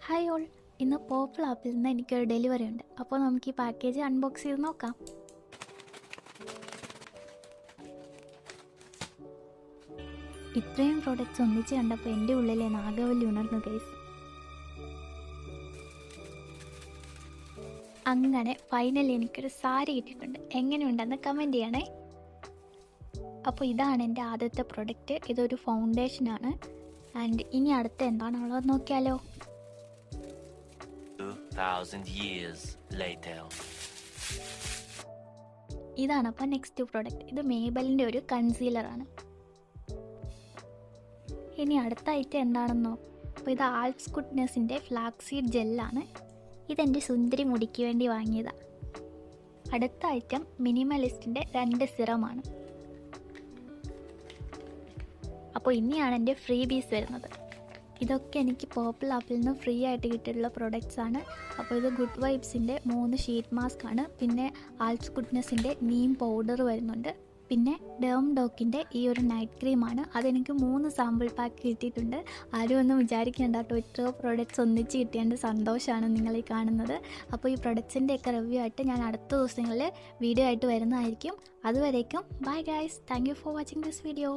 Hi all, ഇന്ന് പോപ്പിൾ ആപ്പിൽ നിന്ന് എനിക്കൊരു ഡെലിവറി ഉണ്ട്. അപ്പോൾ നമുക്ക് ഈ പാക്കേജ് അൺബോക്സ് ചെയ്ത് നോക്കാം. ഇത്രയും പ്രോഡക്റ്റ്സ് ഒന്നിച്ച് കണ്ടപ്പോൾ എൻ്റെ ഉള്ളിലെ നാഗവല്ലി ഉണർന്നു ഗൈസ്. അങ്ങനെ ഫൈനലി എനിക്കൊരു സാരി കിട്ടിയിട്ടുണ്ട്. എങ്ങനെയുണ്ടെന്ന് കമൻറ്റ് ചെയ്യണേ. അപ്പോൾ ഇതാണ് എൻ്റെ ആദ്യത്തെ പ്രൊഡക്റ്റ്. ഇതൊരു ഫൗണ്ടേഷനാണ്. ആൻഡ് ഇനി അടുത്ത എന്താണുള്ളത് നോക്കിയാലോ. 2000 years later. ഇതാണ് അപ്പോൾ നെക്സ്റ്റ് പ്രൊഡക്റ്റ്. ഇത് മേബലിൻ്റെ ഒരു കൺസീലറാണ്. ഇനി അടുത്ത ഐറ്റം എന്താണെന്നോ. അപ്പോൾ ഇത് ആൽപ്സ് ഗുഡ്നെസ്സിൻ്റെ ഫ്ലാക്സീഡ് ജെല്ലാണ്. ഇതെൻ്റെ സുന്ദരി മുടിക്ക് വേണ്ടി വാങ്ങിയതാണ്. അടുത്ത ഐറ്റം മിനിമലിസ്റ്റിൻ്റെ 2 സിറമാണ്. അപ്പോൾ ഇനിയാണ് എൻ്റെ ഫ്രീ ബീസ് വരുന്നത്. ഇതൊക്കെ എനിക്ക് പോപ്പിൾ ആപ്പിൽ നിന്ന് ഫ്രീ ആയിട്ട് കിട്ടിയിട്ടുള്ള പ്രൊഡക്റ്റ്സ് ആണ്. അപ്പോൾ ഇത് ഗുഡ് വൈബ്സിൻ്റെ 3 ഷീറ്റ് മാസ്ക് ആണ്. പിന്നെ ആൽപ്സ് ഗുഡ്നെസ്സിൻ്റെ നീം പൗഡർ വരുന്നുണ്ട്. പിന്നെ ഡേം ഡോക്കിൻ്റെ ഈ ഒരു നൈറ്റ് ക്രീമാണ്. അതെനിക്ക് 3 സാമ്പിൾ പാക്ക് കിട്ടിയിട്ടുണ്ട്. ആരും ഒന്നും വിചാരിക്കേണ്ട കേട്ടോ, ഇത്ര പ്രൊഡക്റ്റ്സ് ഒന്നിച്ച് കിട്ടിയതിൻ്റെ സന്തോഷമാണ് നിങ്ങൾ ഈ കാണുന്നത്. അപ്പോൾ ഈ പ്രൊഡക്ട്സിൻ്റെയൊക്കെ റിവ്യൂ ആയിട്ട് ഞാൻ അടുത്ത ദിവസങ്ങളിൽ വീഡിയോ ആയിട്ട് വരുന്നതായിരിക്കും. അതുവരേക്കും bye guys, thank you for watching this video.